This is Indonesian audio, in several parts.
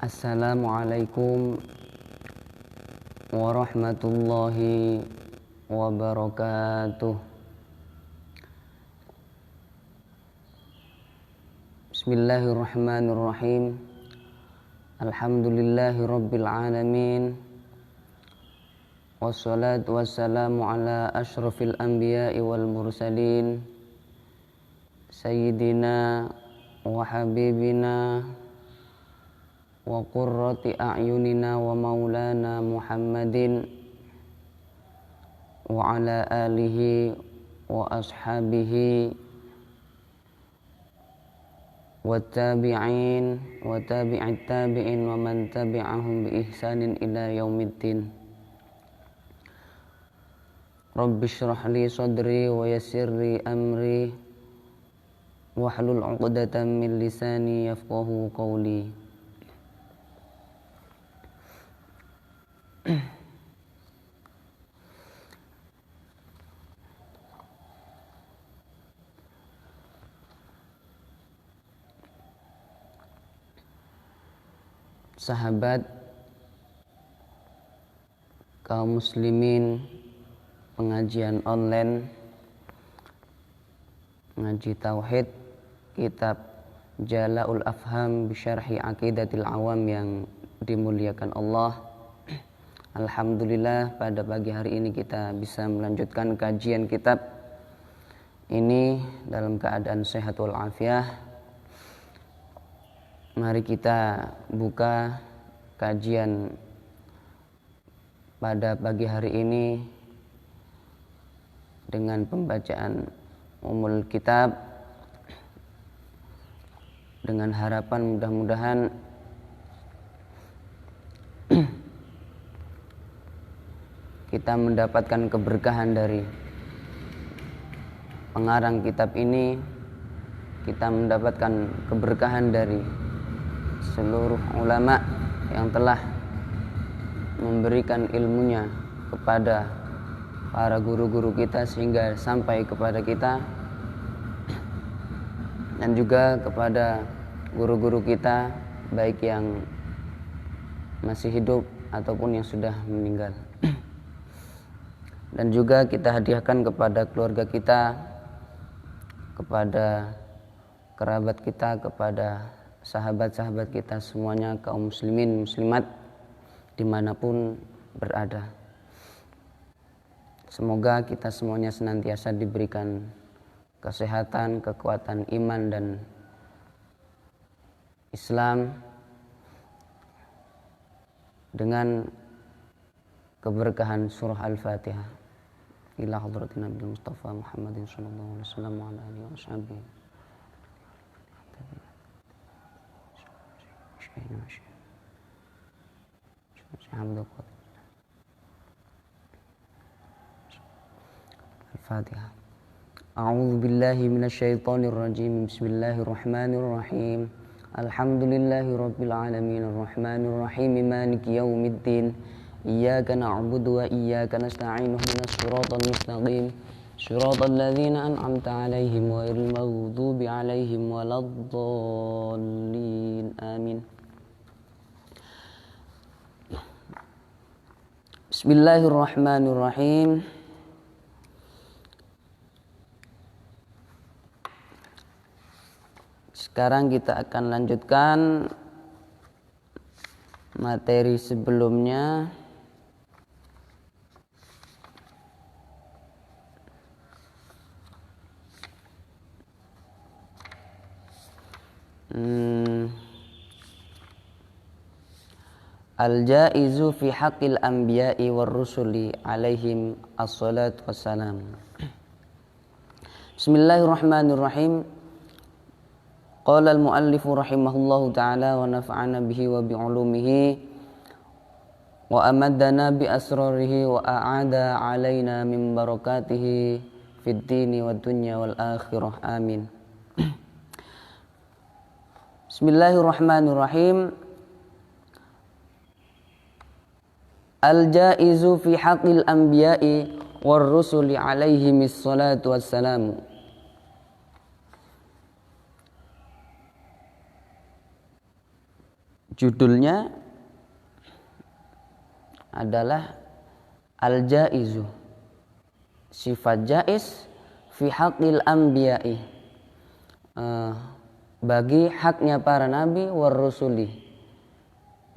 Assalamualaikum warahmatullahi wabarakatuh. Bismillahirrahmanirrahim. Alhamdulillahi rabbil alamin. Wassalatu wassalamu ala ashrafil anbiya'i wal mursalin. Sayyidina wa habibina wa qurrati a'yunina wa maulana Muhammadin wa ala alihi wa ashabihi wa tabi'in wa tabi'it tabi'in wa man tabi'ahum bi ihsanin ila yaumiddin. Rabbi shrah li sadri wa yassir li amri wahlul 'uqdatam min lisani yafqahu qawli. Sahabat kaum muslimin pengajian online ngaji tauhid kitab Jala'ul Afham bi Syarhi Aqidatil Awam yang dimuliakan Allah. Alhamdulillah pada pagi hari ini kita bisa melanjutkan kajian kitab ini dalam keadaan sehat walafiat. Mari kita buka kajian pada pagi hari ini dengan pembacaan Ummul Kitab, dengan harapan mudah-mudahan kita mendapatkan keberkahan dari pengarang kitab ini, kita mendapatkan keberkahan dari seluruh ulama yang telah memberikan ilmunya kepada para guru-guru kita sehingga sampai kepada kita, dan juga kepada guru-guru kita baik yang masih hidup ataupun yang sudah meninggal. Dan juga kita hadiahkan kepada keluarga kita, kepada kerabat kita, kepada sahabat-sahabat kita semuanya, kaum muslimin muslimat dimanapun berada. Semoga kita semuanya senantiasa diberikan kesehatan, kekuatan iman dan Islam dengan keberkahan surah Al-Fatihah. Ila hadratin Nabi Mustafa Muhammadin sallallahu alaihi wasallam wa ala alihi washabihi. Al-Fatihah. A'udzu billahi minasy syaithanir rajim. Bismillahirrahmanir rahim. Alhamdulillahi rabbil alamin arrahmanir rahim maliki yaumiddin. Iyyaka na'budu wa iyyaka nasta'in ihdinas siratal mustaqim siratal ladzina an'amta 'alaihim ghairil maghdubi 'alaihim waladdallin. Amin. Bismillahirrahmanirrahim. Sekarang kita akan lanjutkan materi sebelumnya. Al-jaizu fi haqqil anbiya'i war rusuli alaihim assalatu wassalam. Bismillahirrahmanirrahim. Qala al-muallifu rahimahullahu ta'ala wa nafa'ana bihi wa bi'ulumihi wa amaddana bi asrarihi wa a'ada alaina min barakatihi fid dini wad dunya wal akhirah. Amin. Bismillahirrahmanirrahim. Al-jaizu fi haqqil anbiya'i war rusuli alaihimis salatu wassalamu. Judulnya adalah Al-Jaizu, sifat jaiz fi haqqil anbiya'i, bagi haknya para nabi war rusuli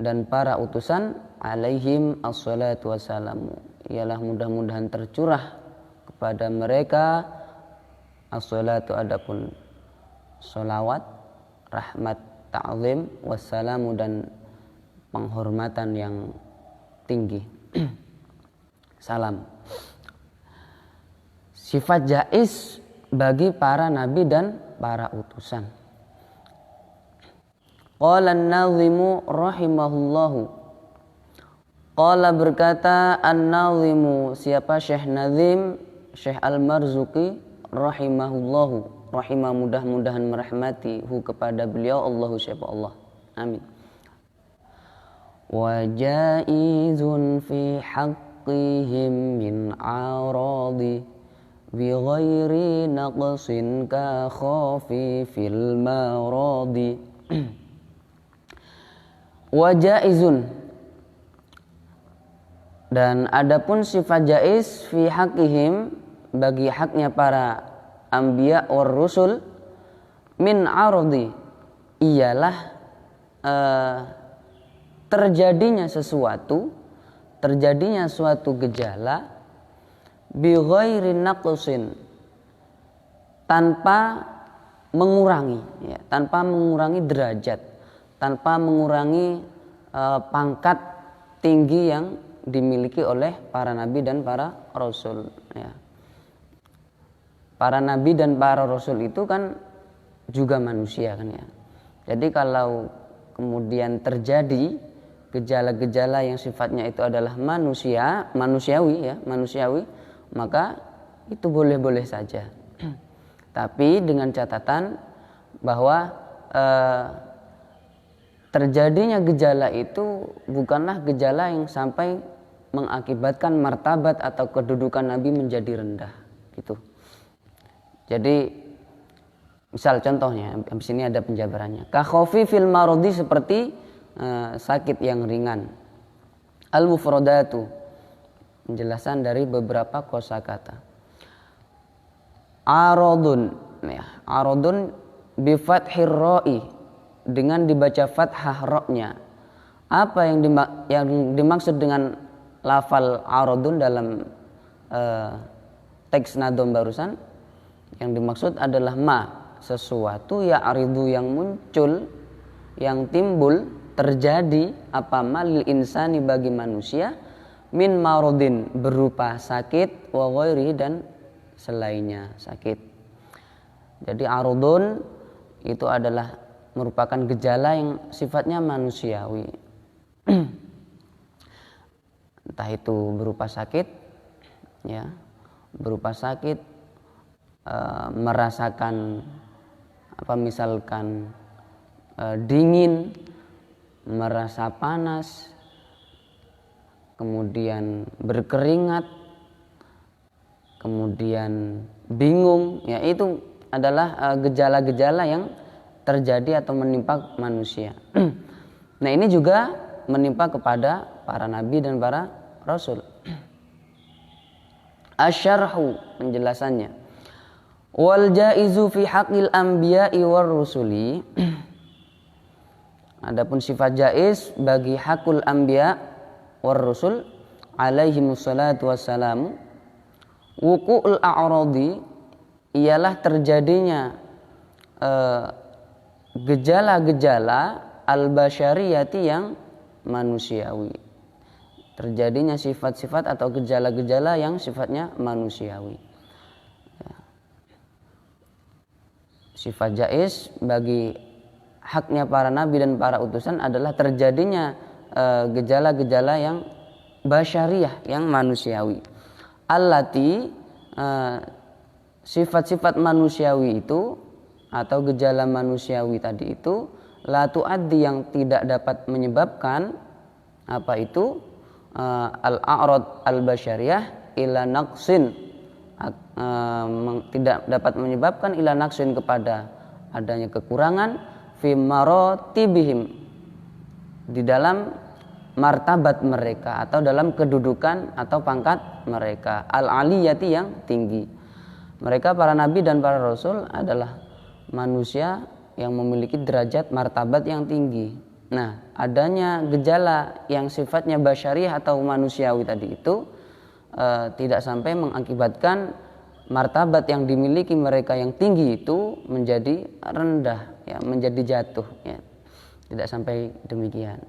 dan para utusan alaihim assalatu wassalamu, ialah mudah-mudahan tercurah kepada mereka as-salatu, adapun sholawat, rahmat, ta'zim, wassalamu dan penghormatan yang tinggi. Salam. Sifat jaiz bagi para nabi dan para utusan. Qala an-nazimu rahimahullahu. Qala berkata an-nazimu, siapa Syekh Nazim, Syekh Al-Marzuqi rahimahullahu, rahimah mudah-mudahan merahmati hu kepada beliau Allahu siapa Allah. Amin. Wa jaizun fi haqqihim min aradi bi ghairi naqsin ka khafi fil maradi. Wa jaizun, dan adapun sifat jaiz fi haqqihim bagi haknya para anbiya war rusul min aradi, ialah terjadinya suatu gejala bi ghairi naqsin, tanpa mengurangi, ya, tanpa mengurangi derajat, tanpa mengurangi pangkat tinggi yang dimiliki oleh para nabi dan para rasul, ya. Para nabi dan para rasul itu kan juga manusia kan, ya. Jadi kalau kemudian terjadi gejala-gejala yang sifatnya itu adalah manusiawi, maka itu boleh-boleh saja. Tapi dengan catatan bahwa terjadinya gejala itu bukanlah gejala yang sampai mengakibatkan martabat atau kedudukan Nabi menjadi rendah, gitu. Jadi misal contohnya, habis ini ada penjabarannya. Ka khaufi fil maradi, seperti sakit yang ringan. Al mufradatu, penjelasan dari beberapa kosakata. Aradun, ya, aradun bi fathir ra'i, dengan dibaca fathah ra-nya. Apa yang dimaksud dengan lafal aradun dalam teks nadom barusan? Yang dimaksud adalah sesuatu ya'ridu, yang muncul, yang timbul, terjadi, apa malil insani, bagi manusia, min marodin, berupa sakit, wa ghairi, dan selainnya sakit. Jadi aradun itu adalah merupakan gejala yang sifatnya manusiawi. Entah itu berupa sakit, ya, berupa sakit, merasakan misalkan dingin, merasa panas, kemudian berkeringat, kemudian bingung, ya, itu adalah gejala-gejala yang terjadi atau menimpa manusia. Nah, ini juga menimpa kepada para nabi dan para rasul. Asyarhu, penjelasannya. Wal jaizu fi haqqil anbiya'i war rusuli, adapun sifat jaiz bagi hakul anbiya war rusul alaihimus salatu wassalamu, wuqu'ul a'radi, ialah terjadinya gejala-gejala al-basyariyati, yang manusiawi, terjadinya sifat-sifat atau gejala-gejala yang sifatnya manusiawi. Sifat jaiz bagi haknya para nabi dan para utusan adalah terjadinya gejala-gejala yang basyariyah, yang manusiawi. Allati, sifat-sifat manusiawi itu atau gejala manusiawi tadi itu, la tuaddi, yang tidak dapat menyebabkan apa itu al-a'rad al-basyariyah ila naqsin, tidak dapat menyebabkan ila naqsin, kepada adanya kekurangan, fi maratibihim, di dalam martabat mereka atau dalam kedudukan atau pangkat mereka, al-aliyati yang tinggi. Mereka para nabi dan para rasul adalah manusia yang memiliki derajat martabat yang tinggi. Nah, adanya gejala yang sifatnya basyariah atau manusiawi tadi itu tidak sampai mengakibatkan martabat yang dimiliki mereka yang tinggi itu menjadi rendah, ya, menjadi jatuh, ya. Tidak sampai demikian.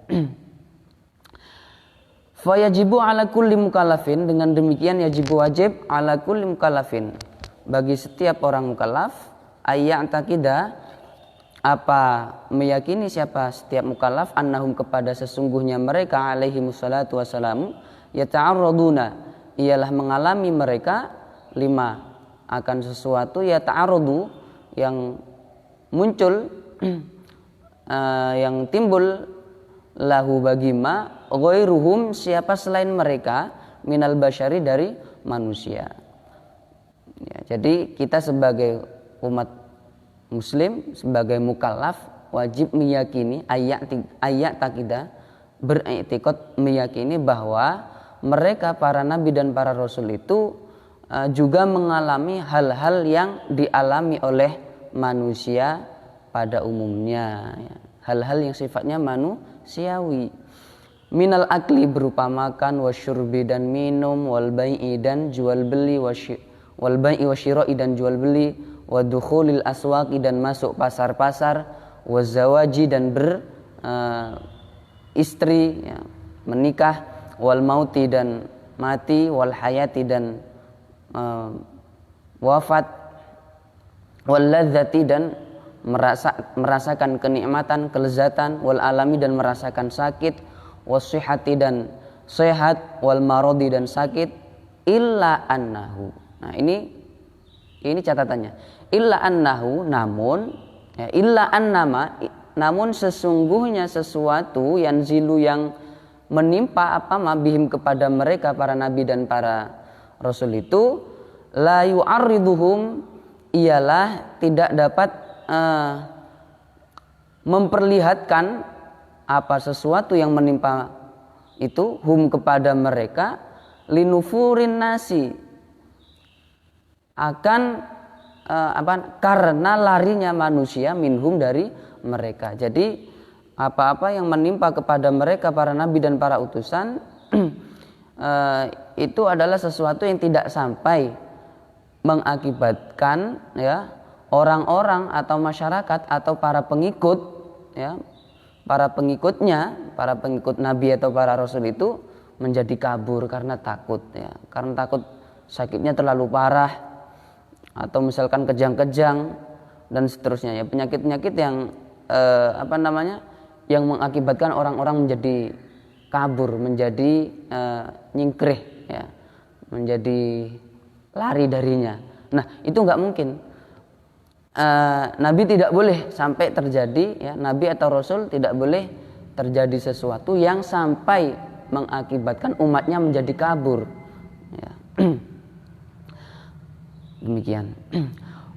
Fayajibu ala kulli mukallafin, dengan demikian yajibu wajib ala kulli mukallafin, bagi setiap orang mukallaf, ayya'taqida, apa meyakini siapa setiap mukallaf, annahum, kepada sesungguhnya mereka, alaihi wassalatu wassalamu, yata'arraduna, ialah mengalami mereka, lima, akan sesuatu, yata'arradu, yang muncul, yang timbul, lahu bagi ma, ghairuhum, siapa selain mereka, minal basyari, dari manusia. Ya, jadi kita sebagai umat muslim, sebagai mukallaf, wajib meyakini, ayat takidah, beriktikad, meyakini bahwa mereka para nabi dan para rasul itu juga mengalami hal-hal yang dialami oleh manusia pada umumnya, ya. Hal-hal yang sifatnya manusiawi, minal akli, berupa makan, wasyurbi, dan minum, wal bai'i, dan jual beli, wal bai'i wasyira'i, dan jual beli, wadukhulil aswaqi, dan masuk pasar-pasar, wazawaji, dan istri, ya, menikah, wal mauti, dan mati, wal hayati, dan wafat, wal ladzati, dan merasakan kenikmatan, kelezatan, wal alami, dan merasakan sakit, wasihati, dan sehat, wal marodi, dan sakit, illa annahu. Nah, ini catatannya. Illa annahu, namun, ya, illa annama, namun sesungguhnya sesuatu, yanzilu, yang menimpa, apa mabihim, kepada mereka para nabi dan para rasul itu, la yu'arriduhum, ialah tidak dapat memperlihatkan apa sesuatu yang menimpa itu, hum, kepada mereka, linufurin nasi, akan karena larinya manusia, minhum, dari mereka. Jadi apa-apa yang menimpa kepada mereka para nabi dan para utusan itu adalah sesuatu yang tidak sampai mengakibatkan, ya, orang-orang atau masyarakat atau para pengikut, ya, para pengikutnya, para pengikut nabi atau para rasul itu menjadi kabur karena takut, ya, karena takut sakitnya terlalu parah, atau misalkan kejang-kejang dan seterusnya, ya, penyakit-penyakit yang yang mengakibatkan orang-orang menjadi kabur, menjadi nyingkrih, ya, menjadi lari darinya. Nah, itu nggak mungkin. Nabi tidak boleh sampai terjadi, ya, nabi atau rasul tidak boleh terjadi sesuatu yang sampai mengakibatkan umatnya menjadi kabur, ya. Demikian.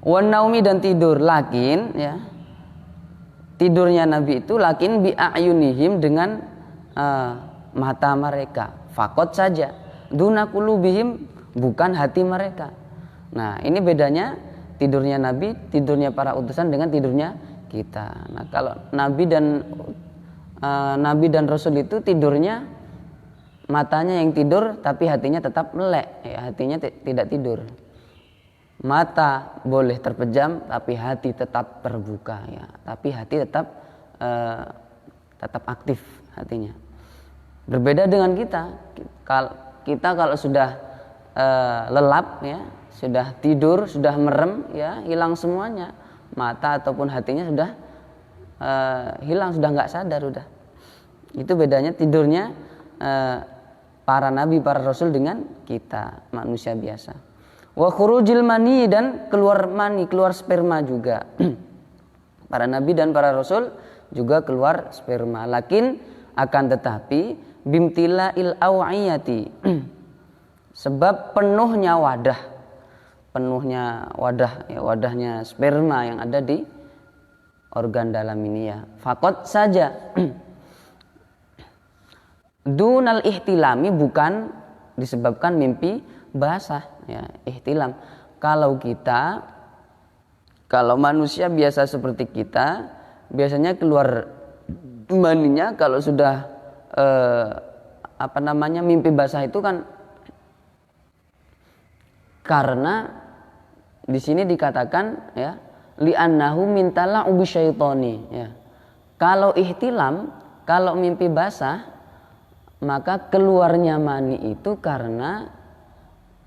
Wan naumi, dan tidur, lakin, ya, tidurnya nabi itu, lakin bi a'yunihim, dengan mata mereka, fakot saja, duna qulubihim, bukan hati mereka. Nah, ini bedanya tidurnya nabi, tidurnya para utusan dengan tidurnya kita. Nah, kalau nabi dan rasul itu tidurnya matanya yang tidur tapi hatinya tetap melek, ya, hatinya tidak tidur. Mata boleh terpejam tapi hati tetap terbuka, ya. Tapi hati tetap aktif hatinya. Berbeda dengan kita. Kita kalau sudah lelap, ya, sudah tidur, sudah merem, ya, hilang semuanya. Mata ataupun hatinya sudah hilang, sudah nggak sadar, udah. Itu bedanya tidurnya para nabi, para rasul dengan kita, manusia biasa. Wa khurujil mani, dan keluar mani, keluar sperma juga. Para nabi dan para rasul juga keluar sperma. Lakin, akan tetapi, bimtila'il aw'iyati, sebab penuhnya wadah, ya, wadahnya sperma yang ada di organ dalam ini, ya. Fakot saja, Dunal ihtilami, bukan disebabkan mimpi basah ya, ihtilam. Kalau manusia biasa seperti kita, biasanya keluar maninya kalau sudah mimpi basah itu kan karena di sini dikatakan ya, li'annahu min tala'ubi syaitani ya. Kalau ihtilam, kalau mimpi basah, maka keluarnya mani itu karena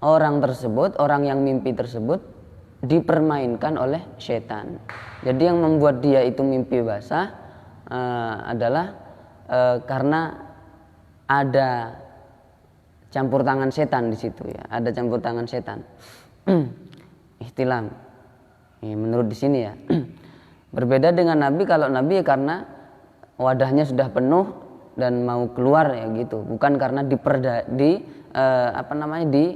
orang yang mimpi tersebut dipermainkan oleh setan. Jadi yang membuat dia itu mimpi basah adalah karena ada campur tangan setan di situ ya, ada campur tangan setan. Ihtilam. Ya, menurut di sini ya. Berbeda dengan Nabi, kalau Nabi ya karena wadahnya sudah penuh dan mau keluar ya gitu, bukan karena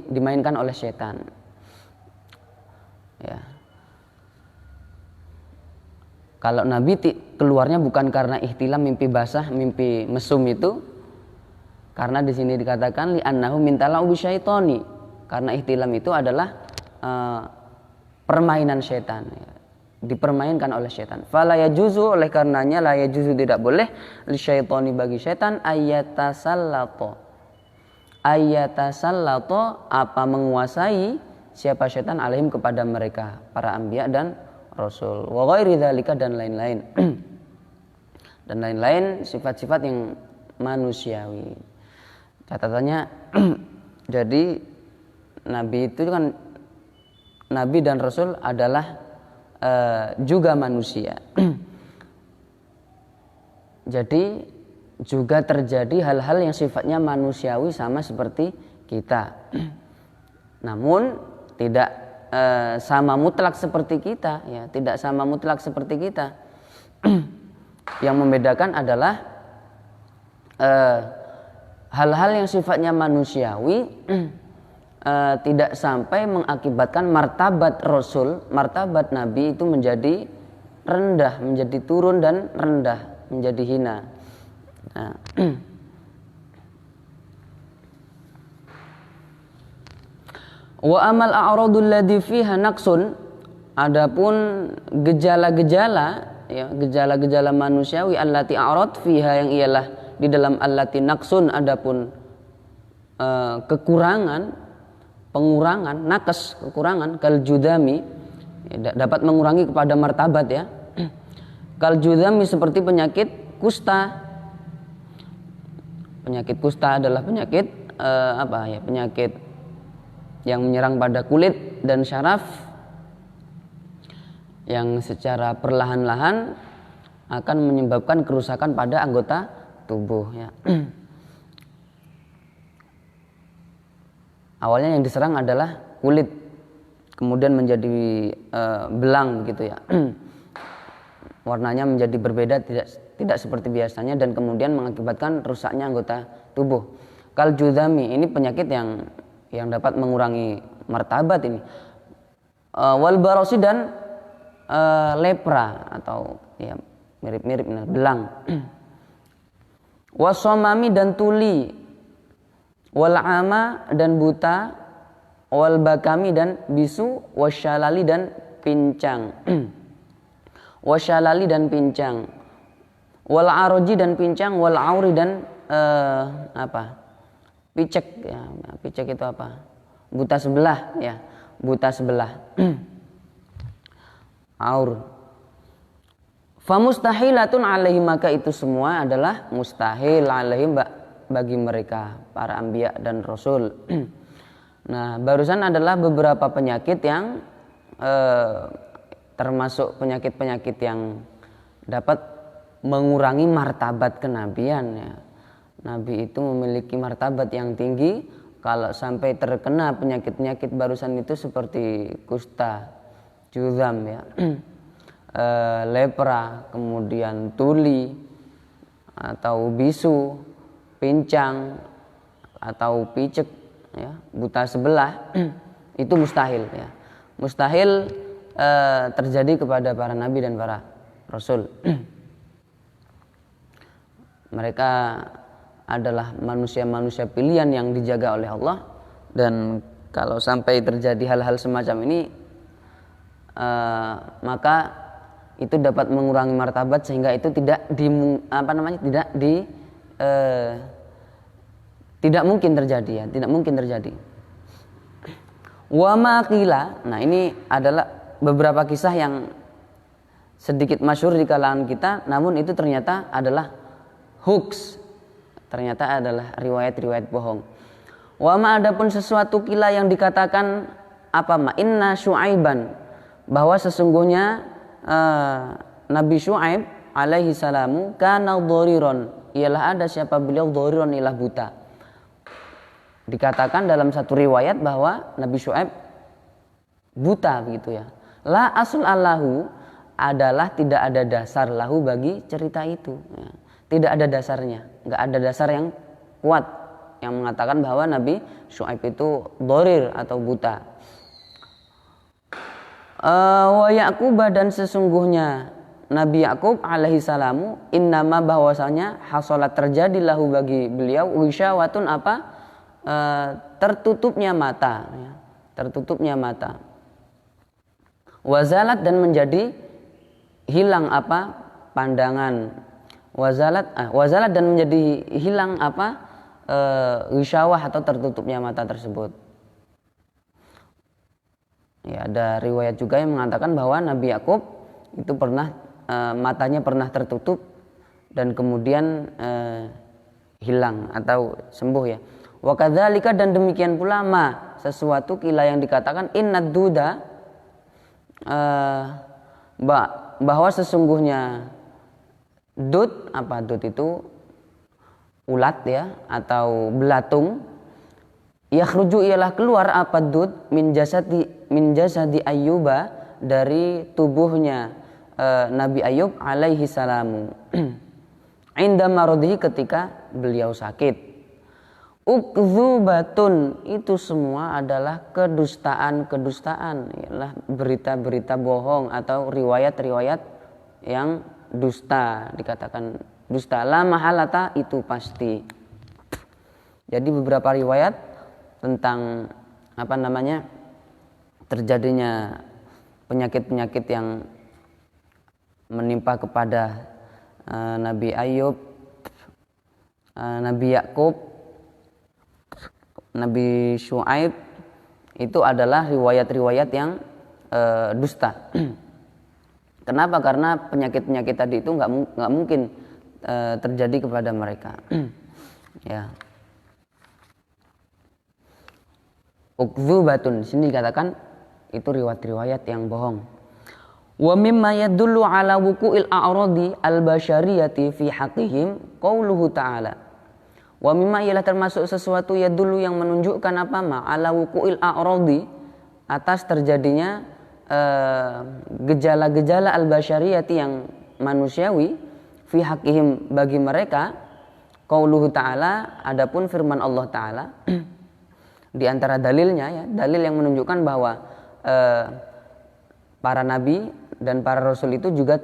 dimainkan oleh setan. Ya. Kalau Nabi keluarnya bukan karena ihtilam, mimpi basah, mimpi mesum itu, karena di sini dikatakan li'annahu min tala'ubi syaitani, karena ihtilam itu adalah permainan setan ya, dipermainkan oleh setan. Fala yajuzu, oleh karenanya la yajuzu, tidak boleh li syaitani, bagi setan, ayatasallato apa menguasai siapa setan alaihim kepada mereka para anbiya dan rasul, wa ghairi dzalika, dan lain-lain dan lain-lain sifat-sifat yang manusiawi. Catatannya jadi Nabi itu kan, Nabi dan Rasul adalah juga manusia. Jadi juga terjadi hal-hal yang sifatnya manusiawi sama seperti kita. Namun tidak sama mutlak seperti kita ya, tidak sama mutlak seperti kita. Yang membedakan adalah hal-hal yang sifatnya manusiawi tidak sampai mengakibatkan martabat Rasul, martabat Nabi itu menjadi rendah, menjadi turun dan rendah, menjadi hina. Nah. Wa amal a'radul ladzi fiha naqsun, adapun gejala-gejala ya, gejala-gejala manusiawi allati a'rad fiha, yang ialah di dalam allati naqsun, adapun kekurangan, pengurangan, nakes, kekurangan, kal judami ya, dapat mengurangi kepada martabat ya. Kal judami seperti penyakit kusta. Penyakit kusta adalah penyakit penyakit yang menyerang pada kulit dan syaraf, yang secara perlahan-lahan akan menyebabkan kerusakan pada anggota tubuh ya. Awalnya yang diserang adalah kulit, kemudian menjadi belang begitu ya. Warnanya menjadi berbeda, tidak seperti biasanya, dan kemudian mengakibatkan rusaknya anggota tubuh. Kal judami, ini penyakit yang dapat mengurangi martabat ini. Wal barosi, dan lepra atau ya mirip-mirip belang. Wasomami, dan tuli. Wal ama, dan buta. Wal bakami, dan bisu. Wasyalali, dan pincang. Wasyalali, dan pincang. Wal aroji, dan pincang. Wal auri, dan picek ya. Picek itu apa? Buta sebelah ya, buta sebelah. Aur. Famustahilatun alaihim, maka itu semua adalah mustahil alaihim, bagi mereka para anbiya dan rasul. Nah, barusan adalah beberapa penyakit yang termasuk penyakit-penyakit yang dapat mengurangi martabat kenabian ya. Nabi itu memiliki martabat yang tinggi. Kalau sampai terkena penyakit-penyakit barusan itu seperti kusta, juzam ya, lepra, kemudian tuli atau bisu, pincang atau picek ya, buta sebelah, itu mustahil ya. Mustahil terjadi kepada para nabi dan para rasul. Mereka adalah manusia-manusia pilihan yang dijaga oleh Allah, dan kalau sampai terjadi hal-hal semacam ini maka itu dapat mengurangi martabat sehingga itu tidak mungkin terjadi ya, tidak mungkin terjadi. Wa ma qila, nah ini adalah beberapa kisah yang sedikit masyhur di kalangan kita, namun itu ternyata adalah hoax, ternyata adalah riwayat-riwayat bohong. Wa ma adapun sesuatu kila yang dikatakan inna Syuaiban, bahwa sesungguhnya Nabi Syuaib alaihi salamu kana dhariron, ialah ada siapa beliau, dhariron ialah buta. Dikatakan dalam satu riwayat bahwa Nabi Syuaib buta begitu ya. La asul allahu, adalah tidak ada dasar lahu bagi cerita itu ya. Tidak ada dasarnya, nggak ada dasar yang kuat yang mengatakan bahwa Nabi Syuaib itu dharir atau buta. Wa Ya'qub, dan sesungguhnya Nabi Ya'qub alaihi salamu, innama bahwasanya hasolat terjadi lahu bagi beliau wisyawatun tertutupnya mata ya. Tertutupnya mata. Wazalat, dan menjadi hilang pandangan. Wazalat, dan menjadi hilang wisyawah atau tertutupnya mata tersebut. Ya, ada riwayat juga yang mengatakan bahwa Nabi Ya'qub itu pernah matanya pernah tertutup dan kemudian hilang atau sembuh ya. Wa kadzalika, dan demikian pula sesuatu kila yang dikatakan innad duda, bahwa sesungguhnya dud itu ulat ya atau belatung, yakhruju, ialah keluar dud min jasadi Ayyuba, dari tubuhnya Nabi Ayyub alaihi salamu inda maradihi, ketika beliau sakit. Ukdzubatun, itu semua adalah kedustaan, ialah berita-berita bohong atau riwayat-riwayat yang dusta, dikatakan dusta. La mahalata, itu pasti. Jadi beberapa riwayat tentang terjadinya penyakit-penyakit yang menimpa kepada Nabi Ayyub, Nabi Ya'qub, Nabi Syuaib, itu adalah riwayat-riwayat yang dusta. Kenapa? Karena penyakit-penyakit tadi itu nggak mungkin terjadi kepada mereka. Ya. Ukdzubatun, sini dikatakan itu riwayat-riwayat yang bohong. Wa mimma yadullu ala wuqu'il a'radi al-basyariyati fi haqqihim qauluhu ta'ala. Wa mimma, ialah termasuk sesuatu yadullu yang menunjukkan ala wuqu'il a'radi, atas terjadinya gejala-gejala al-basyariyati yang manusiawi, fi haqqihim, bagi mereka, qauluhu ta'ala, adapun firman Allah Ta'ala. Di antara dalilnya ya, dalil yang menunjukkan bahwa para nabi dan para rasul itu juga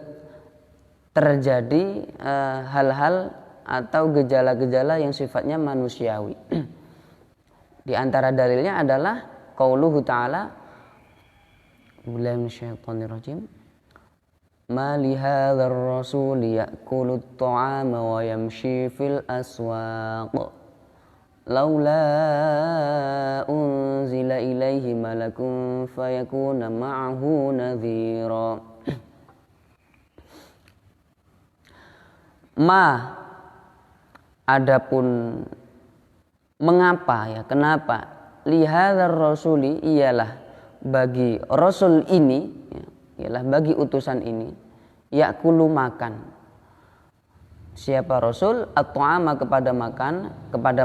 terjadi hal-hal atau gejala-gejala yang sifatnya manusiawi. Di antara dalilnya adalah qauluhu ta'ala, billahi minasyaitonir rajim, ma li hadzal rasul ya'kulu at-ta'ama wa yamshi fil aswaq laula unzila ilaihi malakun fayakuna ma'ahu nadhira. Adapun mengapa ya, kenapa, lihadzal rasuli, ialah bagi rasul ini ya, ialah bagi utusan ini, yakulu, makan. Siapa rasul? At-ta'ama, kepada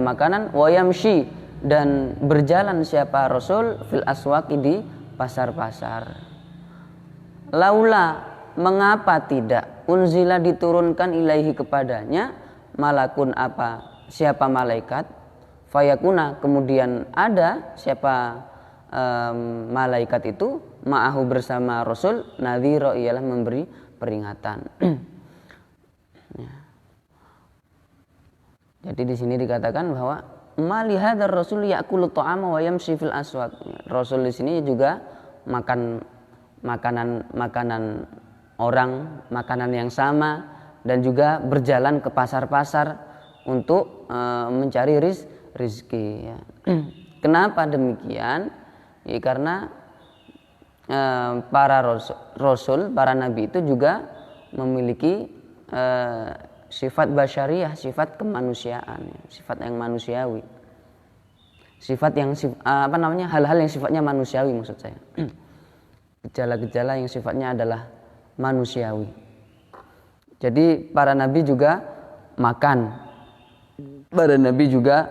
makanan, wa yamshi, dan berjalan siapa rasul, fil aswaqi, di pasar-pasar. Laula, mengapa tidak, unzila, diturunkan, ilaihi, kepadanya, malakun, siapa malaikat, fayakuna, kemudian ada siapa malaikat itu, ma'ahu, bersama rasul, nadhira, ialah memberi peringatan. Jadi di sini dikatakan bahwa mali hadzal rasul ya'kulu ta'ama wa yamshi fil aswaq. Rasul di sini juga makan makanan orang, makanan yang sama, dan juga berjalan ke pasar-pasar untuk mencari rizki ya. Kenapa demikian? Ya, karena para rasul, para nabi itu juga memiliki sifat basyariah, sifat kemanusiaan, sifat yang manusiawi, sifat yang hal-hal yang sifatnya manusiawi maksud saya. Gejala-gejala yang sifatnya adalah manusiawi. Jadi para nabi juga makan, para nabi juga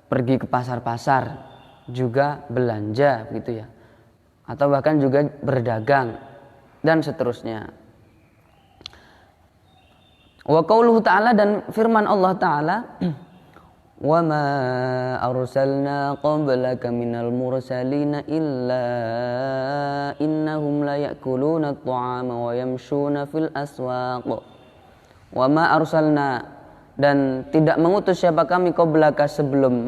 pergi ke pasar-pasar, juga belanja gitu ya, atau bahkan juga berdagang dan seterusnya. Wa qauluhu ta'ala, dan firman Allah Ta'ala, wa ma arsalna qablaka minal mursalina illa innahum la ya'kuluna at-ta'ama wa yamshuna fil aswaq. Wa ma arsalna, dan tidak mengutus siapa kami qablaka sebelum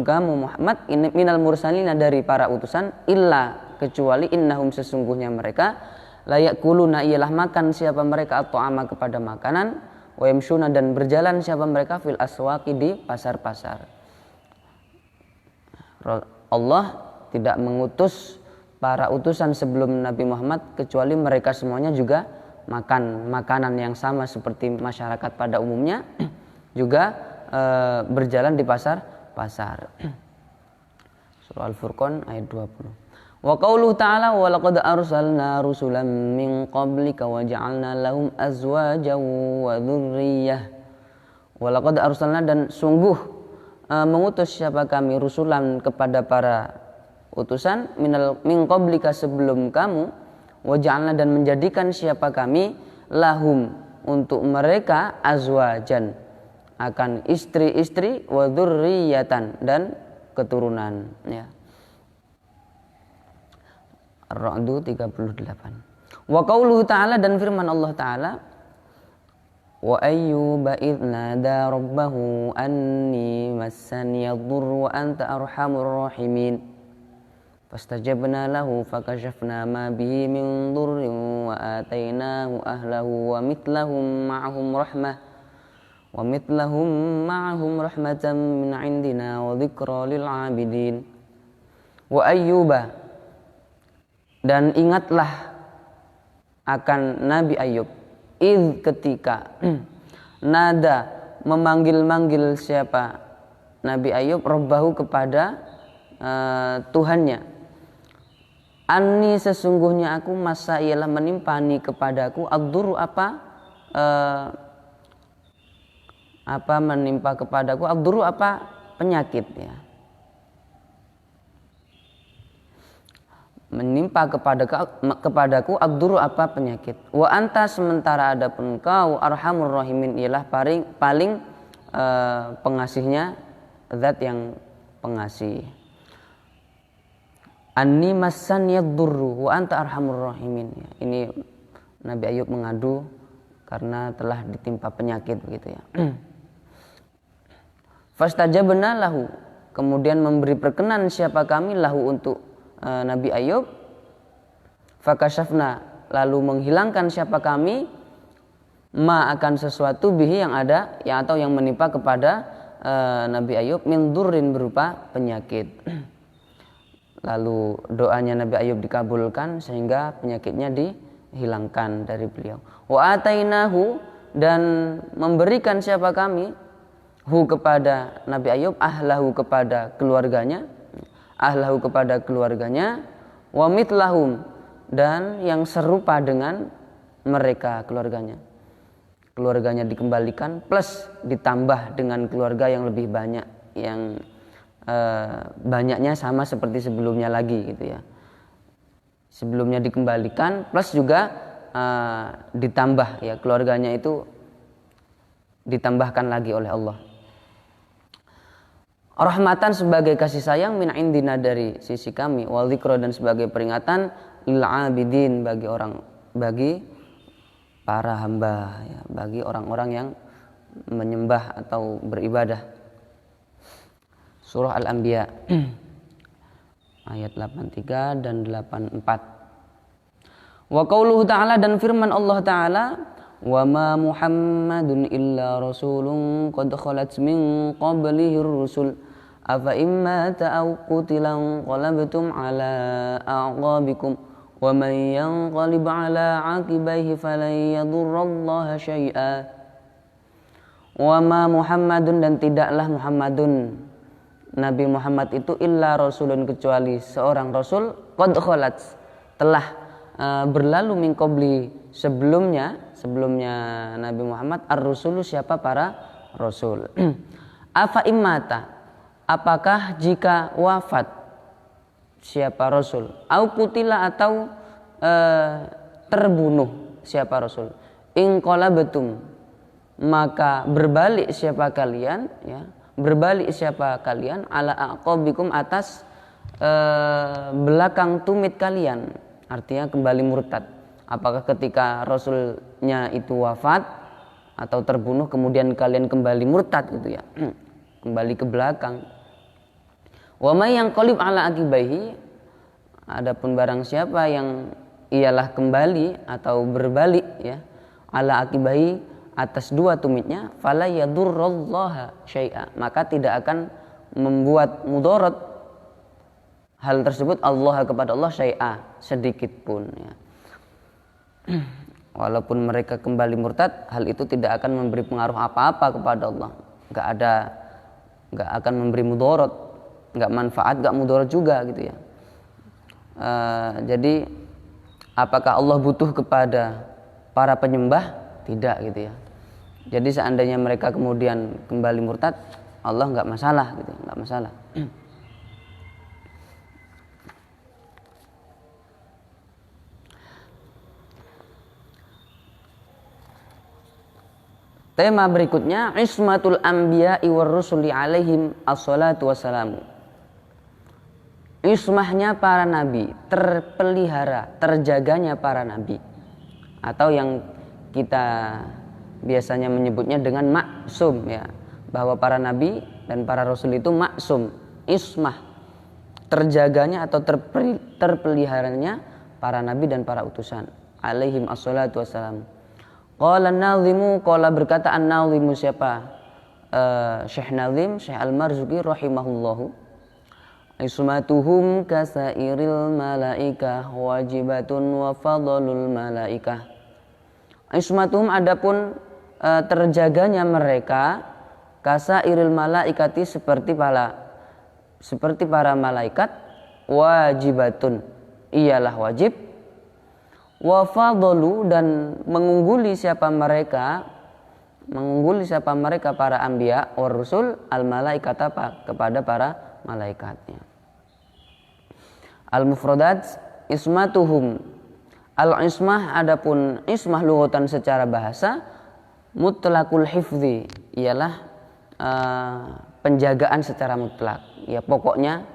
kamu Muhammad, minal mursalina dari para utusan, illa kecuali innahum sesungguhnya mereka layak kuluna ialah makan siapa mereka at-ta'ama kepada makanan, wa yamshuna dan berjalan siapa mereka fil aswaqi di pasar-pasar. Allah tidak mengutus para utusan sebelum Nabi Muhammad kecuali mereka semuanya juga makan makanan yang sama seperti masyarakat pada umumnya, juga berjalan di pasar-pasar. Surah Al-Furqan ayat 20. Wa qauluhu ta'ala wa laqad arsalna rusulan min qablika wa ja'alna lahum azwajan wa dzurriyyah. Wa laqad arsalna, dan sungguh mengutus siapa kami rusulan kepada para utusan min qablika sebelum kamu, wa ja'alna dan menjadikan siapa kami lahum untuk mereka azwajan akan istri-istri, wa dzurriyyatan dan keturunan ya. Ar-Ra'd 38. Wa qauluhu ta'ala, dan firman Allah Ta'ala, wa ayyuba idh nada rabbahu anni massani yadhurru wa anta arhamur rahimin fastajabna lahu fakashafna ma bihi min dhurrin wa atainahu ahlahu wa mithlahum ma'ahum rahmatan min 'indina wa dhikra lil 'abidin. Wa ayyuba, dan ingatlah akan Nabi Ayub, idh ketika nada memanggil-manggil siapa Nabi Ayub rabbahu kepada Tuhannya, anni sesungguhnya aku masa ialah menimpani kepadaku ad-durru menimpa kepadaku ad-durru penyakit ya, menimpa kepadaku ad-durru penyakit. Wa anta, sementara adapun kau arhamur rahimin ialah paling pengasihnya, zat yang pengasih. Anni massani yadurru wa anta arhamur rahimin. Ini Nabi Ayub mengadu karena telah ditimpa penyakit begitu ya. Fastajabna lahu, kemudian memberi perkenan siapa kami lahu untuk Nabi Ayub, fakashafna lalu menghilangkan siapa kami ma akan sesuatu bihi yang ada atau yang menimpa kepada Nabi Ayub min durrin berupa penyakit. Lalu doanya Nabi Ayub dikabulkan sehingga penyakitnya dihilangkan dari beliau. Wa atainahu, dan memberikan siapa kami hu kepada Nabi Ayub ahlahu kepada keluarganya, wa mithlahum, dan yang serupa dengan mereka keluarganya dikembalikan plus ditambah dengan keluarga yang lebih banyak, yang banyaknya sama seperti sebelumnya lagi gitu ya. Sebelumnya dikembalikan plus juga ditambah ya, keluarganya itu ditambahkan lagi oleh Allah. Rahmatan sebagai kasih sayang min indina dari sisi kami, wal dzikra dan sebagai peringatan lil abidin bagi para hamba ya, bagi orang-orang yang menyembah atau beribadah. Surah Al-Anbiya ayat 83 dan 84. Wa qauluhu ta'ala, dan firman Allah Ta'ala, wa ma Muhammadun illa rasulun qad khalat min qablihi rusul afa imma ta'aqutilan qalabtum ala a'qabikum wa man yanqalib ala aqibaihi falan yadurrallaha syai'a. Wa ma Muhammadun, dan tidaklah Muhammadun, Nabi Muhammad itu, illa rasulun, kecuali seorang rasul, qad khalat, telah berlalu min qabli, sebelumnya Nabi Muhammad, ar-rusulu, siapa para rasul. Afa immata, apakah jika wafat siapa rasul, au kutila, atau terbunuh siapa rasul, in qalabtum, maka berbalik siapa kalian, ya, berbalik siapa kalian, ala aqabikum, atas belakang tumit kalian, artinya kembali murtad. Apakah ketika rasulnya itu wafat atau terbunuh kemudian kalian kembali murtad gitu ya, kembali ke belakang. Wa may yanqalib ala aqibaihi, adapun barang siapa yang ialah kembali atau berbalik ya, ala aqibaihi, atas dua tumitnya, fala yadurrallaha syai'a, maka tidak akan membuat mudarat hal tersebut Allah, kepada Allah, syai'a, sedikit pun ya. Walaupun mereka kembali murtad, hal itu tidak akan memberi pengaruh apa-apa kepada Allah, nggak akan memberi mudarat, nggak manfaat, nggak mudarat juga gitu ya. Jadi apakah Allah butuh kepada para penyembah? Tidak gitu ya. Jadi seandainya mereka kemudian kembali murtad, Allah nggak masalah gitu, nggak masalah. Tema berikutnya, ismatul anbiya'i war rusuli alaihim assalatu wassalamu. Ismahnya para nabi, terpelihara, terjaganya para nabi, atau yang kita biasanya menyebutnya dengan maksum ya, bahwa para nabi dan para rasul itu maksum, ismah, terjaganya atau terpeliharanya para nabi dan para utusan, alaihim assalatu wassalamu. Qala an-nazimu, qala berkata an-nazimu, siapa? Syekh Nazim, Syekh Al-Marzuki rahimahullahu. Ismatuhum kasairil malaikah wajibatun wa fadlul malaikah. Ismatuhum, adapun terjaganya mereka, kasairil malaikati, seperti para malaikat, wajibatun, ialah wajib, wa fadlu, dan mengungguli siapa mereka para anbiya war rusul, al malaikat, apa? Kepada para malaikatnya. Al mufradat ismatuhum, al ismah, adapun ismah lughatan secara bahasa, mutlaqul hifzi, ialah penjagaan secara mutlak ya, pokoknya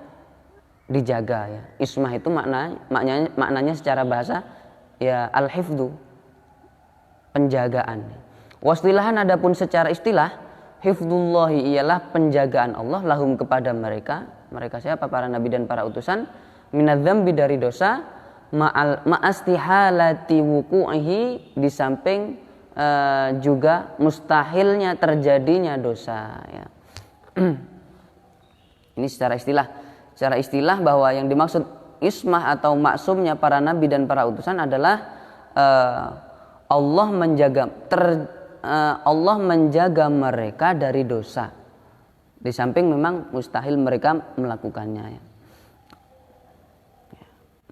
dijaga ya. Ismah itu maknanya secara bahasa ya al-hifdzu, penjagaan. Wastilahan, adapun secara istilah, hifdzullahi, ialah penjagaan Allah, lahum, kepada mereka siapa? Para nabi dan para utusan, minadzambi, dari dosa, ma'astihalati wuku'ihi, di samping juga mustahilnya terjadinya dosa ya. Ini secara istilah bahwa yang dimaksud ismah atau maksumnya para nabi dan para utusan adalah Allah menjaga mereka dari dosa, di samping memang mustahil mereka melakukannya ya.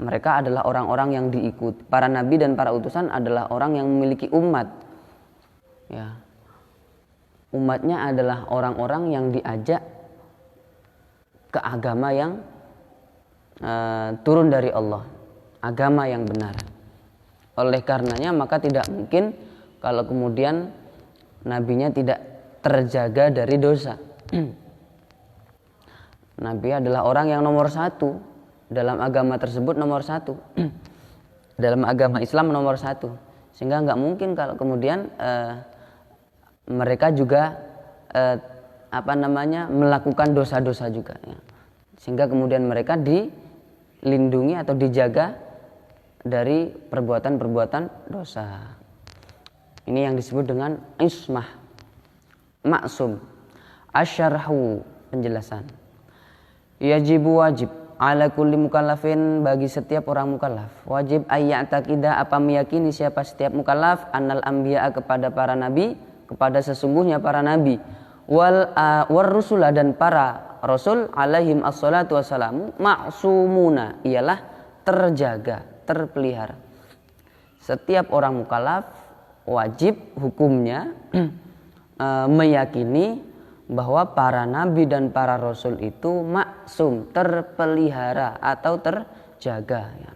Mereka adalah orang-orang yang diikuti. Para nabi dan para utusan adalah orang yang memiliki umat ya. Umatnya adalah orang-orang yang diajak ke agama yang turun dari Allah, agama yang benar. Oleh karenanya maka tidak mungkin kalau kemudian nabinya tidak terjaga dari dosa. Nabi adalah orang yang nomor satu dalam agama tersebut, nomor satu dalam agama Islam, nomor satu, sehingga nggak mungkin kalau kemudian mereka juga melakukan dosa-dosa juga ya. Sehingga kemudian mereka dilindungi atau dijaga dari perbuatan-perbuatan dosa. Ini yang disebut dengan ismah, maksum. Asyarhu, penjelasan. Yajibu wajib ala kulli mukallafin, bagi setiap orang mukallaf wajib ayya'taqida, apa meyakini siapa setiap mukallaf, annal anbiya, kepada para nabi, kepada sesungguhnya para nabi, wal rusula, dan para rasul, alaihim assalatu wassalamu, ma'sumuna, ialah terjaga, terpelihara. Setiap orang mukallaf wajib hukumnya meyakini bahwa para nabi dan para rasul itu maksum, terpelihara atau terjaga ya.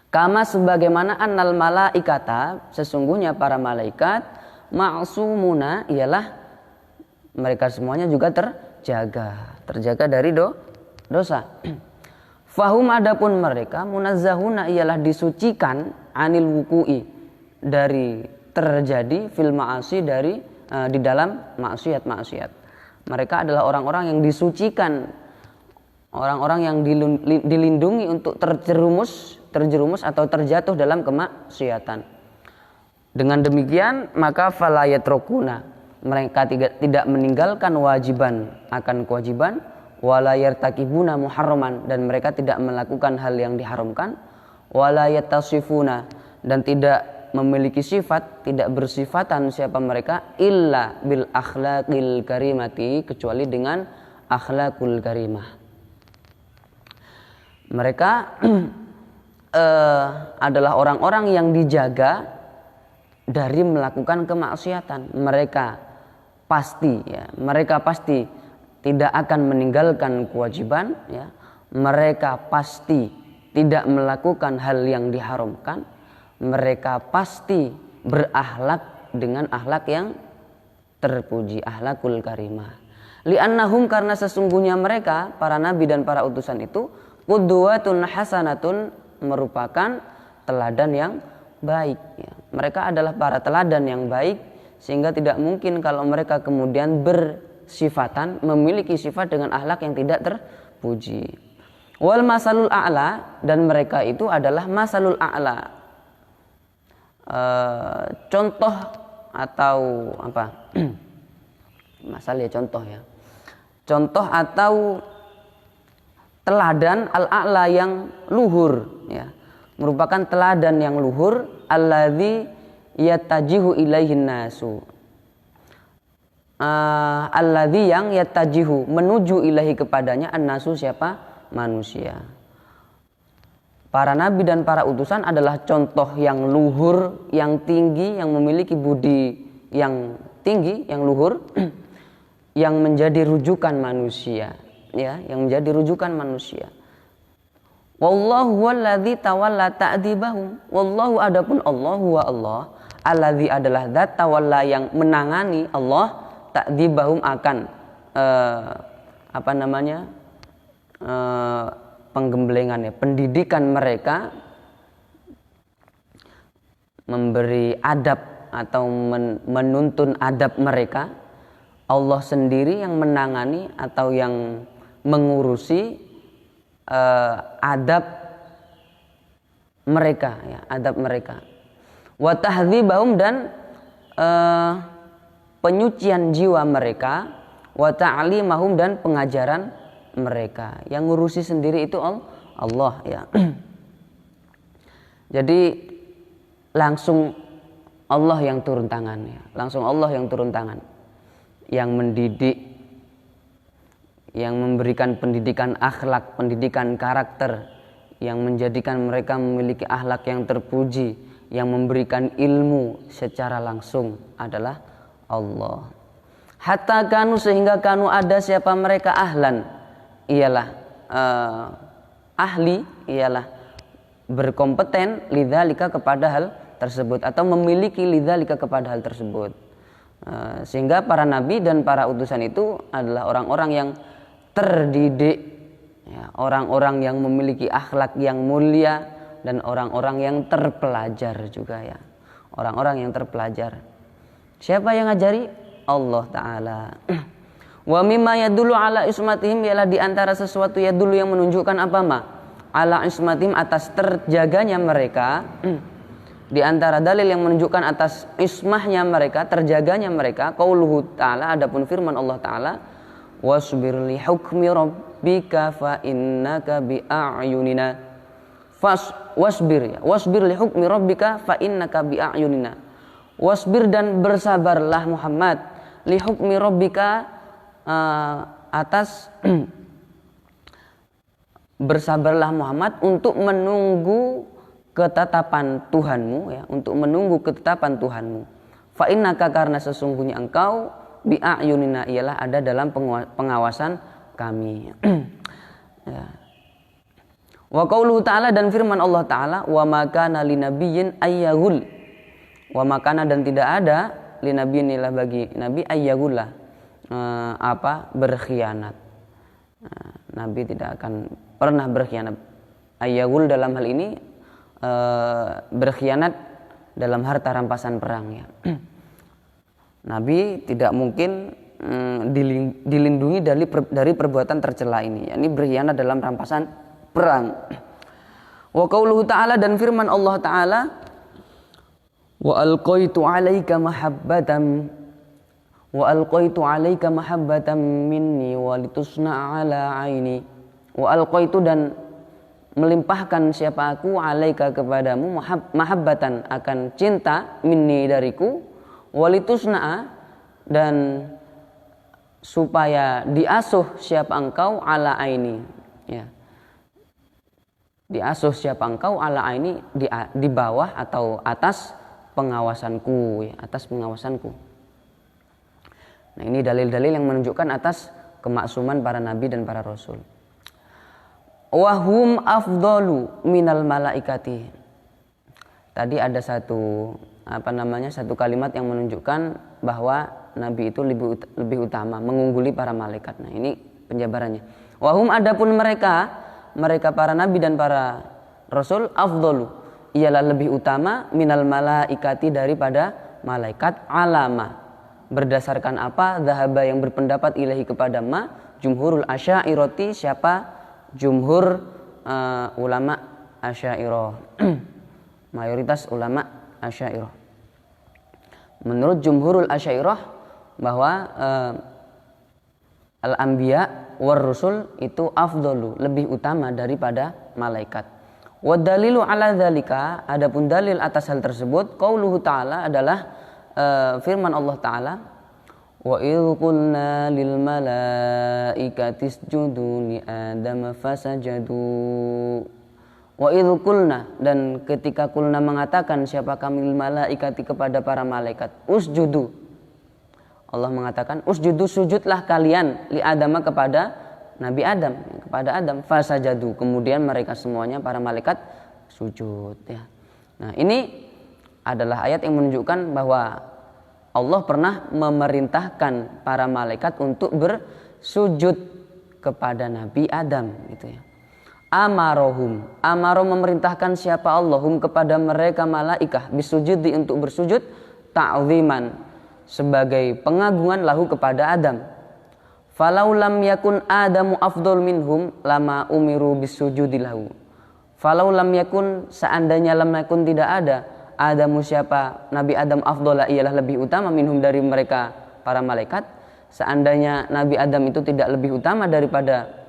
Kama sebagaimana annal malaikata, sesungguhnya para malaikat, maksumuna, ialah mereka semuanya juga terjaga dari dosa. Fahum, adapun mereka, munazzahuna, ialah disucikan, anil wuku'i, dari terjadi, fil ma'asi, di dalam maksiat. Mereka adalah orang-orang yang disucikan, orang-orang yang dilindungi untuk terjerumus atau terjatuh dalam kemaksiatan. Dengan demikian maka fala yatrukuna, mereka tidak meninggalkan wajiban akan kewajiban, wala yartakibuna muharraman, dan mereka tidak melakukan hal yang diharamkan, wala yatasifuna, dan tidak memiliki sifat, tidak bersifatan siapa mereka, illa bil akhlaqil karimati, kecuali dengan akhlaqul karimah. Mereka adalah orang-orang yang dijaga dari melakukan kemaksiatan. Mereka pasti tidak akan meninggalkan kewajiban ya. Mereka pasti tidak melakukan hal yang diharamkan. Mereka pasti berakhlak dengan akhlak yang terpuji, akhlakul karimah. Li'annahum, karena sesungguhnya mereka, para nabi dan para utusan itu, qudwatun hasanatun, merupakan teladan yang baik ya. Mereka adalah para teladan yang baik, sehingga tidak mungkin kalau mereka kemudian bersifatan, memiliki sifat dengan akhlak yang tidak terpuji. Wal masalul a'la, dan mereka itu adalah masalul a'la, contoh atau apa? Masal ya, contoh ya. Contoh atau teladan al-a'la, yang luhur ya. Merupakan teladan yang luhur, alladzi yatajihu ilaihin nasu. Alladzi, yang yatajihu, menuju ilahi, kepadanya, an-nasu, siapa? Manusia. Para nabi dan para utusan adalah contoh yang luhur, yang tinggi, yang memiliki budi yang tinggi, yang luhur, yang menjadi rujukan manusia, ya, yang menjadi rujukan manusia. Wallahu walladzi tawalla ta'dibahum. Wallahu, adapun Allah, wa Allah, alladzi adalah zat, tawalla, yang menangani, Allah, ta'dibahum, akan penggemblengan ya, pendidikan mereka, memberi adab atau menuntun adab mereka. Allah sendiri yang menangani atau yang mengurusi adab mereka ya, adab mereka. Wa tahdzibahum, dan penyucian jiwa mereka, wa ta'limahum, dan pengajaran mereka. Yang ngurusi sendiri itu Allah ya. Jadi langsung Allah yang turun tangan ya. Langsung Allah yang turun tangan, yang mendidik, yang memberikan pendidikan akhlak, pendidikan karakter, yang menjadikan mereka memiliki akhlak yang terpuji, yang memberikan ilmu secara langsung adalah Allah. Hatta kanu, sehingga kanu ada siapa mereka, ahlan, ialah ahli, ialah berkompeten, lidzalika, kepada hal tersebut, atau memiliki lidzalika, kepada hal tersebut. Sehingga para nabi dan para utusan itu adalah orang-orang yang terdidik ya, orang-orang yang memiliki akhlak yang mulia, dan orang-orang yang terpelajar juga ya, orang-orang yang terpelajar. Siapa yang ngajari? Allah Ta'ala. Wa mimma yadullu ala ismatihim, ialah di antara sesuatu yadullu yang menunjukkan apa ma? Ala ismatihim, atas terjaganya mereka. Di antara dalil yang menunjukkan atas ismahnya mereka, terjaganya mereka, qauluhu ta'ala, adapun firman Allah Ta'ala, wasbir li hukmi rabbika fa innaka bi a'yunina. Wasbir, ya. Wasbir li hukmi rabbika fa innaka bi a'yunina. Wasbir, dan bersabarlah Muhammad, li hukmi rabbika, atas bersabarlah Muhammad untuk menunggu ketetapan Tuhanmu, ya, untuk menunggu ketetapan Tuhanmu. Fa innaka, karena sesungguhnya engkau, bi a'yunina, ialah ada dalam pengawasan kami. Ya. Wa qauluhu ta'ala, dan firman Allah Ta'ala, wa ma kana linabiyyin ayyaghul. Wa ma kana, dan tidak ada, linabiyyin, ialah bagi nabi, ayyaghulla, berkhianat. Nabi tidak akan pernah berkhianat. Ayyaghul dalam hal ini berkhianat dalam harta rampasan perang, ya. Nabi tidak mungkin dilindungi dari perbuatan tercela ini, yakni berkhianat dalam rampasan perang. Wa qauluhu ta'ala, dan firman Allah Ta'ala, wa alqaitu 'alaika mahabbatan minni wa litusna 'ala 'aini. Wa alqaitu, dan melimpahkan siapa aku, 'alaika, kepadamu, mahabbatan, akan cinta, minni, dariku, wa litusna, dan supaya diasuh siapa engkau, 'ala 'aini, ya. Diasuh siapa engkau, 'ala 'aini, di bawah atau atas pengawasanku, ya, atas pengawasanku. Nah, ini dalil-dalil yang menunjukkan atas kemaksuman para nabi dan para rasul. Wahum afdalu minal malaikati. Tadi ada satu kalimat yang menunjukkan bahwa nabi itu lebih utama, mengungguli para malaikat. Nah, ini penjabarannya. Wahum, adapun mereka para nabi dan para rasul, afdalu, ialah lebih utama, minal malaikati, daripada malaikat, alama, berdasarkan apa? Dhahaba, yang berpendapat, ilahi, kepada ma, jumhurul asy'ariyati, siapa? Jumhur ulama Asy'ariyah. Mayoritas ulama Asy'ariyah. Menurut jumhurul Asy'ariyah bahwa al-anbiya war rusul itu afdalu, lebih utama daripada malaikat. Wa dalilu ala dzalika, adapun dalil atas hal tersebut, qauluhu ta'ala, adalah firman Allah Ta'ala, wa idh qulna lil malaikati isjudu li adama fasajadu. Wa idh qulna, dan ketika qulna mengatakan siapa kami, lil malaikati, kepada para malaikat, usjudu, Allah mengatakan usjudu, sujudlah kalian, li adama, kepada Nabi Adam, kepada Adam, fasajadu, kemudian mereka semuanya, para malaikat, sujud, ya. Nah, ini adalah ayat yang menunjukkan bahwa Allah pernah memerintahkan para malaikat untuk bersujud kepada Nabi Adam, gitu, ya. Amarohum, memerintahkan siapa? Allahum, kepada mereka malaikah, bisujudi, untuk bersujud, ta'ziman, sebagai pengagungan, lahu, kepada Adam. Falau lam yakun Adamu afdol minhum lama umiru bisujudi lahu. Falau lam yakun, seandainya lam yakun, tidak ada, Adamu, siapa? Nabi Adam, afdola, ialah lebih utama, minhum, dari mereka para malaikat. Seandainya Nabi Adam itu tidak lebih utama daripada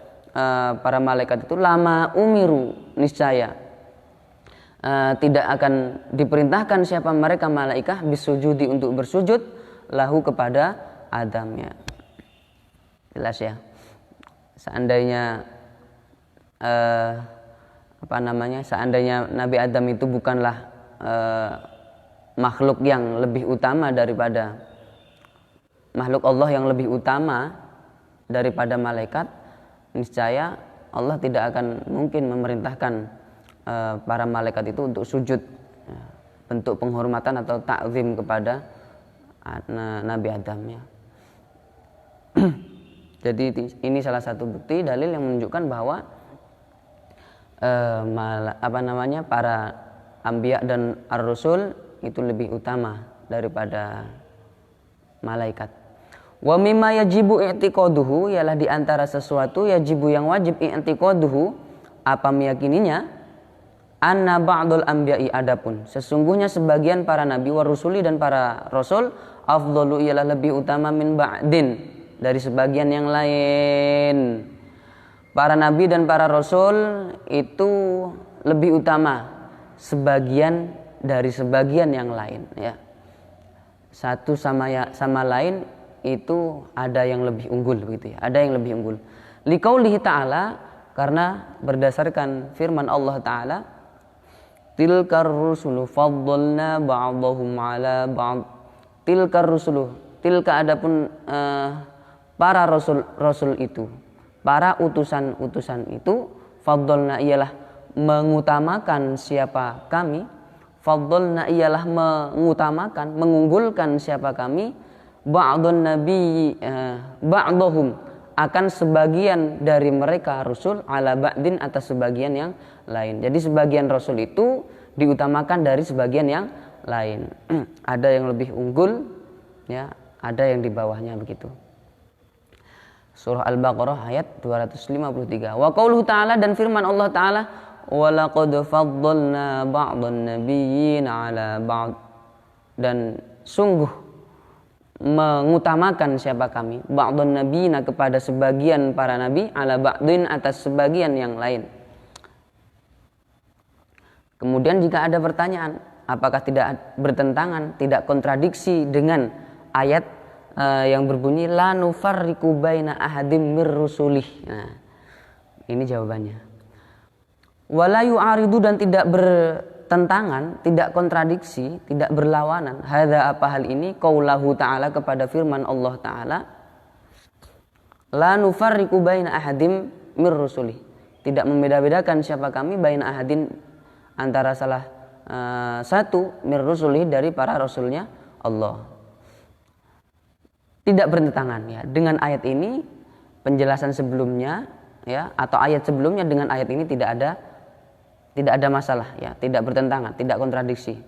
para malaikat itu, lama umiru, niscaya tidak akan diperintahkan siapa mereka malaikat, bisujudi, untuk bersujud, lahu, kepada Adam, ya. Jelas, ya. Seandainya seandainya Nabi Adam itu bukanlah makhluk yang lebih utama daripada makhluk Allah, yang lebih utama daripada malaikat, niscaya Allah tidak akan mungkin memerintahkan para malaikat itu untuk sujud, bentuk penghormatan atau ta'zim kepada Nabi Adam, ya. Jadi ini salah satu bukti, dalil yang menunjukkan bahwa para anbiya dan ar-rusul itu lebih utama daripada malaikat. Wa mimma yajibu i'tiqaduhu, ialah di antara sesuatu yajibu yang wajib i'tiqaduhu, apa meyakininya, anna ba'dul anbiya'i, adapun sesungguhnya sebagian para nabi wa rusuli dan para rasul, afdalu, ialah lebih utama, min ba'din, dari sebagian yang lain. Para nabi dan para rasul itu lebih utama sebagian dari sebagian yang lain, ya. Satu sama lain itu ada yang lebih unggul, begitu ya. Ada yang lebih unggul. Liqaulihi ta'ala, karena berdasarkan firman Allah Ta'ala, tilkar rusulu faddalna ba'dahum ala ba'd. Tilkar rusulu, tilka adapun para rasul itu, para utusan itu, faddalna ialah mengutamakan siapa kami, faddalna ialah mengutamakan, mengunggulkan siapa kami, ba'dun nabi ba'dahum, akan sebagian dari mereka rasul, ala ba'din, atas sebagian yang lain. Jadi sebagian rasul itu diutamakan dari sebagian yang lain. Ada yang lebih unggul, ya, ada yang di bawahnya, begitu. Surah Al-Baqarah ayat 253. Wa qauluhu ta'ala, dan firman Allah Ta'ala, wa laqad faddalna ba'dhan nabiyyin 'ala ba'd, dan sungguh mengutamakan siapa kami, ba'dhan nabiyina, kepada sebagian para nabi, 'ala ba'din, atas sebagian yang lain. Kemudian jika ada pertanyaan, apakah tidak bertentangan, tidak kontradiksi dengan ayat yang berbunyi la nufarriqu baina ahadim mir rusulih. Nah, ini jawabannya. Wala yu'aridu, dan tidak bertentangan, tidak kontradiksi, tidak berlawanan. Hadza, apa hal ini, qaulahu ta'ala, kepada firman Allah Ta'ala, la nufarriqu baina ahadim mir rusulih, tidak membeda-bedakan siapa kami, baina ahadin, antara salah satu, mir rusulih, dari para rasulnya Allah. Tidak bertentangan, ya, dengan ayat ini. Penjelasan sebelumnya, ya, atau ayat sebelumnya dengan ayat ini tidak ada masalah, ya, tidak bertentangan, tidak kontradiksi.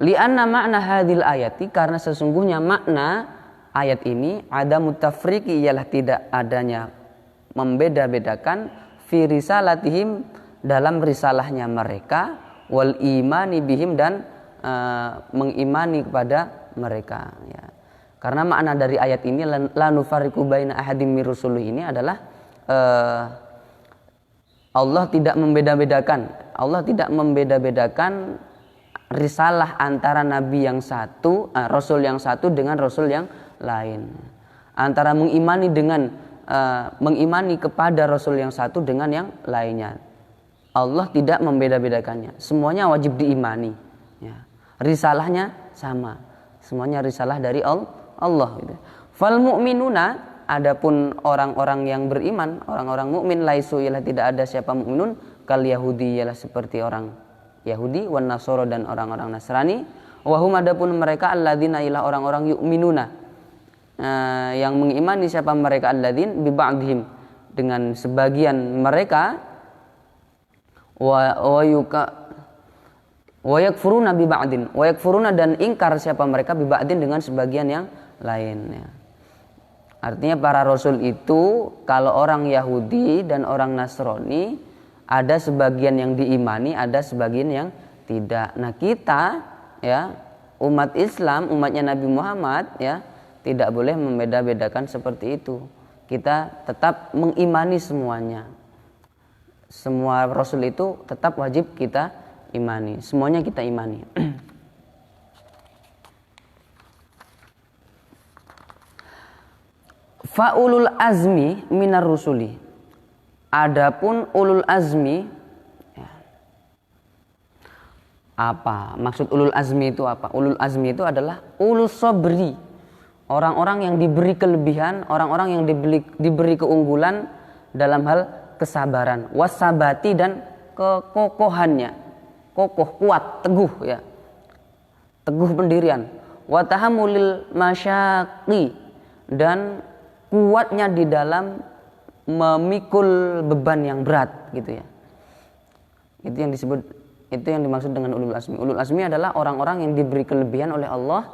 Li'anna makna hadhil ayati, karena sesungguhnya makna ayat ini, ada mutafriqi, ialah tidak adanya membeda-bedakan, fi risalatihim, dalam risalahnya mereka, wal imani bihim, dan mengimani kepada mereka, ya. Karena makna dari ayat ini, la nufarriqu baina ahadim mir rusulih, ini adalah Allah tidak membeda-bedakan risalah antara nabi yang satu, rasul yang satu dengan rasul yang lain. Antara mengimani kepada rasul yang satu dengan yang lainnya. Allah tidak membeda-bedakannya. Semuanya wajib diimani, ya. Risalahnya sama. Semuanya risalah dari Allah, gitu. Fal mu'minuna, adapun orang-orang yang beriman, orang-orang mukmin, laisu, ialah tidak ada siapa mukminun, kal yahudi, ialah seperti orang Yahudi, wan nasoro, dan orang-orang Nasrani, wahum, adapun mereka, alladzina, ialah orang-orang yu'minuna, yang mengimani siapa mereka, alladzin bi ba'dihim, dengan sebagian mereka, wa yakfuruna bi ba'din, wa yakfuruna, dan ingkar siapa mereka, bi ba'din, dengan sebagian yang lain, ya. Artinya para rasul itu, kalau orang Yahudi dan orang Nasrani, ada sebagian yang diimani, ada sebagian yang tidak. Nah, kita, ya, umat Islam, umatnya Nabi Muhammad, ya, tidak boleh membeda-bedakan seperti itu. Kita tetap mengimani semuanya. Semua rasul itu tetap wajib kita imani. Semuanya kita imani. Fa ulul azmi minar rusuli, adapun ulul azmi, ya. Apa maksud ulul azmi itu? Apa ulul azmi itu? Adalah ulul sabri, orang-orang yang diberi kelebihan, orang-orang yang diberi keunggulan dalam hal kesabaran, wasabati, dan kekokohannya, kokoh, kuat, teguh, ya, teguh pendirian, watahamulil masyaqi, dan kuatnya di dalam memikul beban yang berat, gitu, ya. Itu yang dimaksud dengan ulul azmi. Ulul azmi adalah orang-orang yang diberi kelebihan oleh Allah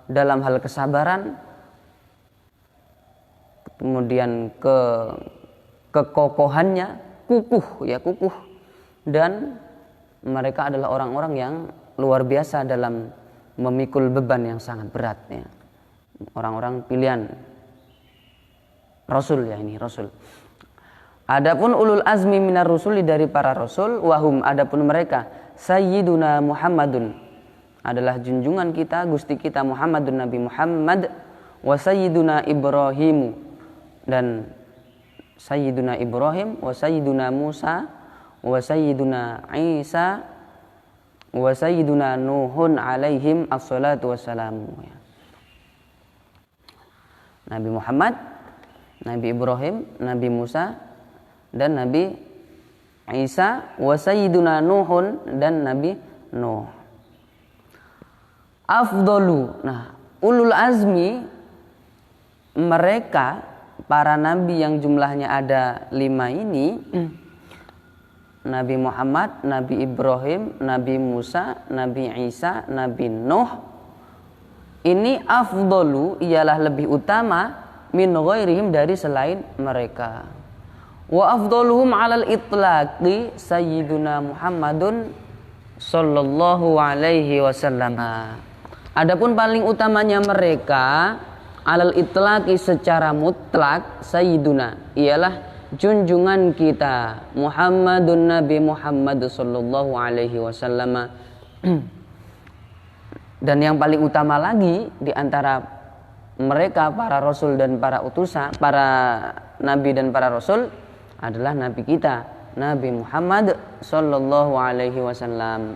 dalam hal kesabaran, kemudian kekokohannya, kukuh, dan mereka adalah orang-orang yang luar biasa dalam memikul beban yang sangat berat ya. Orang-orang pilihan Rasul ya, ini Rasul. Adapun ulul azmi minar rusuli, dari para rasul, wahum, adapun mereka, sayyiduna Muhammadun, adalah junjungan kita, gusti kita Muhammadun, Nabi Muhammad, wa sayyiduna Ibrahimu, dan sayyiduna Ibrahim, wa sayyiduna Musa, wa sayyiduna Isa, wa sayyiduna Nuhun alaihim assalatu wassalamu. Nabi Muhammad, Nabi Ibrahim, Nabi Musa, dan Nabi Isa, wa sayyiduna Nuhun, dan Nabi Nuh. Afdalu. Nah, ulul azmi, mereka para nabi yang jumlahnya ada 5 ini, Nabi Muhammad, Nabi Ibrahim, Nabi Musa, Nabi Isa, Nabi Nuh, ini afdalu, ialah lebih utama, min ghairihim, dari selain mereka. Wa afdaluhum alal itlaqi sayyiduna Muhammadun sallallahu alaihi wasallam. Adapun paling utamanya mereka alal itlaqi, secara mutlak, sayyiduna, ialah junjungan kita Muhammadun, Nabi Muhammad sallallahu alaihi wasallam. Dan yang paling utama lagi di antara mereka, para rasul dan para utusan, para nabi dan para rasul, adalah nabi kita Nabi Muhammad sallallahu alaihi wasallam.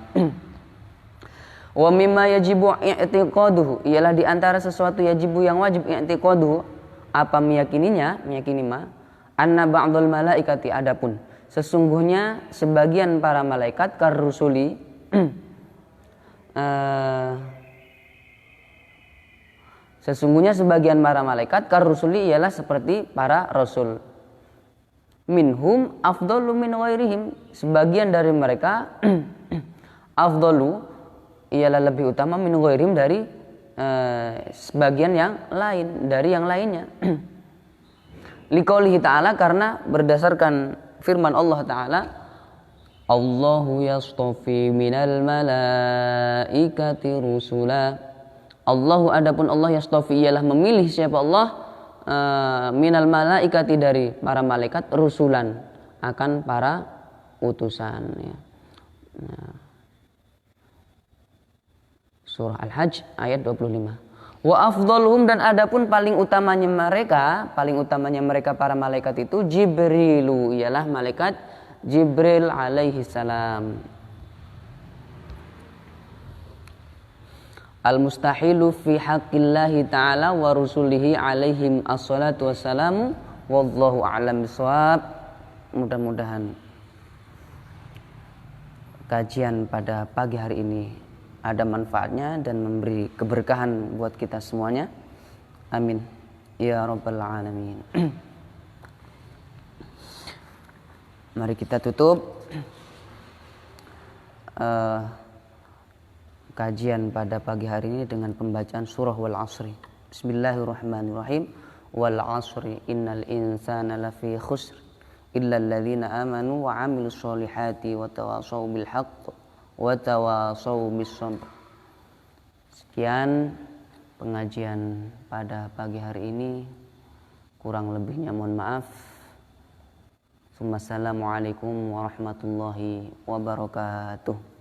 Wa mimma yajibu i'tiqaduhu, ialah di antara sesuatu yajibu yang wajib i'tiqaduhu, apa meyakininya, meyakini anna ba'dul malaikati, adapun sesungguhnya sebagian para malaikat, karrusuli, sesungguhnya sebagian para malaikat, karrusuli, ialah seperti para rasul. Minhum afdalu min ghairihim, sebagian dari mereka afdalu, ialah lebih utama, min ghairihim, dari sebagian yang lain, dari yang lainnya. Liqaulihi ta'ala, karena berdasarkan firman Allah Ta'ala, Allahu yastafi minal malaikati rusula. Allahu, adapun Allah, yastafi, ialah memilih, siapa Allah, minal malaikati, dari para malaikat, rusulan, akan para utusan ya. Nah, surah Al-Hajj ayat 25. Wa afdaluhum, dan adapun paling utamanya mereka para malaikat itu, Jibrilu, ialah malaikat Jibril alaihi salam. Al-mustahilu fi haqqillahi ta'ala wa rusulihi alaihim assalatu wassalamu, wallahu a'lam bishawab. Mudah-mudahan kajian pada pagi hari ini ada manfaatnya dan memberi keberkahan buat kita semuanya. Amin ya rabbal alamin. Mari kita tutup kajian pada pagi hari ini dengan pembacaan surah Wal Asri. Bismillahirrahmanirrahim. Wal asri innal insana lafi khusr illa alladhina amanu wa amilus solihati wa tawasaw bil haqq wa tawasaw bis sabr. Sekian pengajian pada pagi hari ini, kurang lebihnya mohon maaf. Assalamualaikum warahmatullahi wabarakatuh.